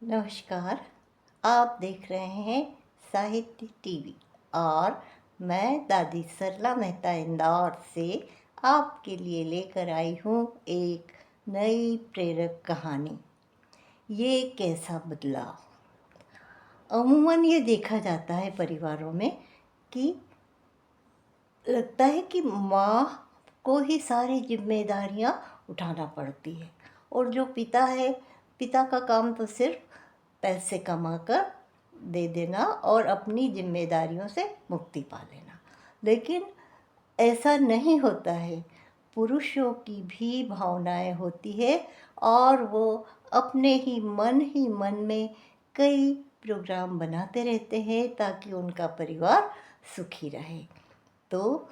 नमस्कार। आप देख रहे हैं साहित्य टीवी और मैं दादी सरला मेहता इंदौर से आपके लिए लेकर आई हूँ एक नई प्रेरक कहानी। ये कैसा बदलाव। अमूमन ये देखा जाता है परिवारों में कि लगता है कि माँ को ही सारी जिम्मेदारियाँ उठाना पड़ती है और जो पिता है, पिता का काम तो सिर्फ पैसे कमाकर दे देना और अपनी जिम्मेदारियों से मुक्ति पा लेना। लेकिन ऐसा नहीं होता है। पुरुषों की भी भावनाएं होती है और वो अपने ही मन में कई प्रोग्राम बनाते रहते हैं ताकि उनका परिवार सुखी रहे। तो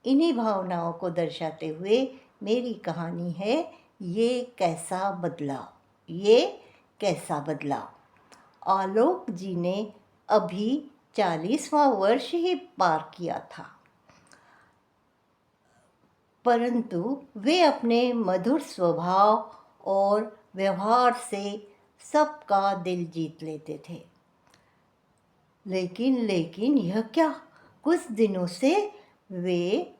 इन्हीं भावनाओं को दर्शाते हुए मेरी कहानी है ये कैसा बदलाव। ये कैसा बदलाव। आलोक जी ने अभी 40वां वर्ष ही पार किया था, परंतु वे अपने मधुर स्वभाव और व्यवहार से सबका दिल जीत लेते थे। लेकिन यह क्या, कुछ दिनों से वे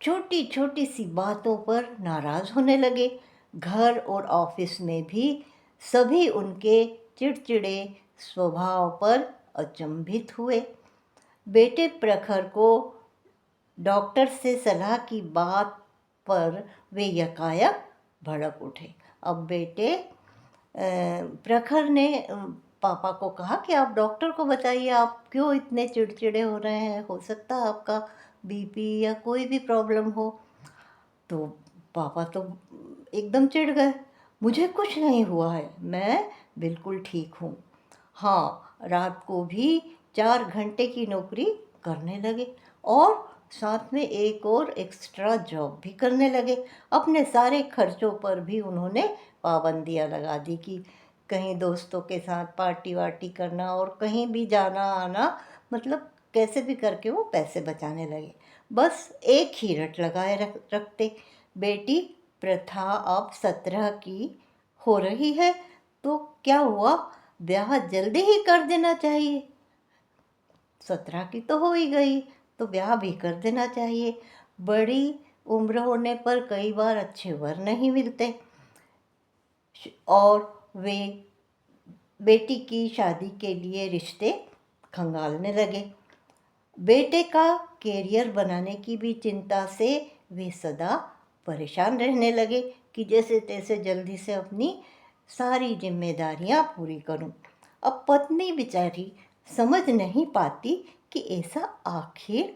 छोटी छोटी सी बातों पर नाराज़ होने लगे। घर और ऑफिस में भी सभी उनके चिड़चिड़े स्वभाव पर अचंभित हुए। बेटे प्रखर को डॉक्टर से सलाह की बात पर वे यकायक भड़क उठे। अब बेटे प्रखर ने पापा को कहा कि आप डॉक्टर को बताइए, आप क्यों इतने चिड़चिड़े हो रहे हैं, हो सकता है आपका बीपी या कोई भी प्रॉब्लम हो। तो पापा तो एकदम चिढ़ गए। मुझे कुछ नहीं हुआ है, मैं बिल्कुल ठीक हूँ। हाँ, रात को भी 4 घंटे की नौकरी करने लगे और साथ में एक और एक्स्ट्रा जॉब भी करने लगे। अपने सारे खर्चों पर भी उन्होंने पाबंदियाँ लगा दी कि कहीं दोस्तों के साथ पार्टी वार्टी करना और कहीं भी जाना आना, मतलब कैसे भी करके वो पैसे बचाने लगे। बस एक ही रट लगाए रखते, बेटी प्रथा अब 17 की हो रही है तो क्या हुआ, ब्याह जल्दी ही कर देना चाहिए। 17 की तो हो ही गई तो ब्याह भी कर देना चाहिए। बड़ी उम्र होने पर कई बार अच्छे वर नहीं मिलते और वे बेटी की शादी के लिए रिश्ते खंगालने लगे। बेटे का कैरियर बनाने की भी चिंता से वे सदा परेशान रहने लगे कि जैसे तैसे जल्दी से अपनी सारी जिम्मेदारियां पूरी करूं। अब पत्नी बेचारी समझ नहीं पाती कि ऐसा आखिर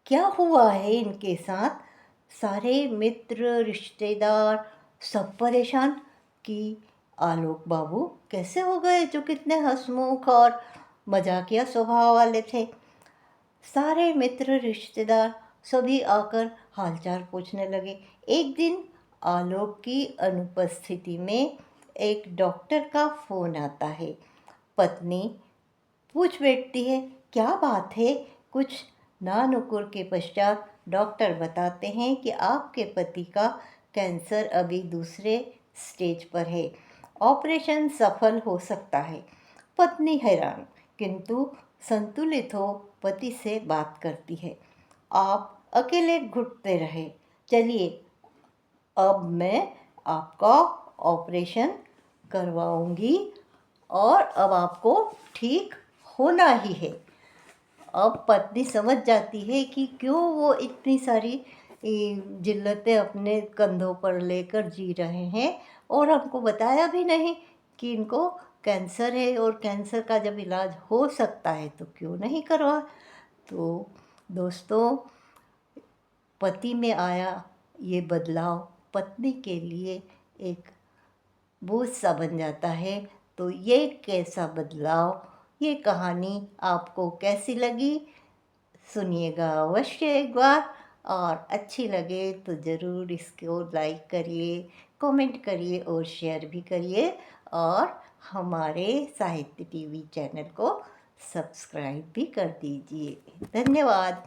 क्या हुआ है इनके साथ। सारे मित्र रिश्तेदार सब परेशान कि आलोक बाबू कैसे हो गए, जो कितने हंसमुख और मजाकिया स्वभाव वाले थे। सारे मित्र रिश्तेदार सभी आकर हालचाल पूछने लगे। एक दिन आलोक की अनुपस्थिति में एक डॉक्टर का फ़ोन आता है। पत्नी पूछ बैठती है, क्या बात है। कुछ नानुकुर के पश्चात डॉक्टर बताते हैं कि आपके पति का कैंसर अभी दूसरे स्टेज पर है, ऑपरेशन सफल हो सकता है। पत्नी हैरान किंतु संतुलित हो पति से बात करती है। आप अकेले घुटते रहे, चलिए अब मैं आपका ऑपरेशन करवाऊंगी और अब आपको ठीक होना ही है। अब पत्नी समझ जाती है कि क्यों वो इतनी सारी जिल्लतें अपने कंधों पर लेकर जी रहे हैं और हमको बताया भी नहीं कि इनको कैंसर है और कैंसर का जब इलाज हो सकता है तो क्यों नहीं करवा। तो दोस्तों, पति में आया ये बदलाव पत्नी के लिए एक बोझ सा बन जाता है। तो ये कैसा बदलाव, ये कहानी आपको कैसी लगी, सुनिएगा अवश्य एक बार। और अच्छी लगे तो ज़रूर इसको लाइक करिए, कमेंट करिए और शेयर भी करिए और हमारे साहित्य टीवी चैनल को सब्सक्राइब भी कर दीजिए। धन्यवाद।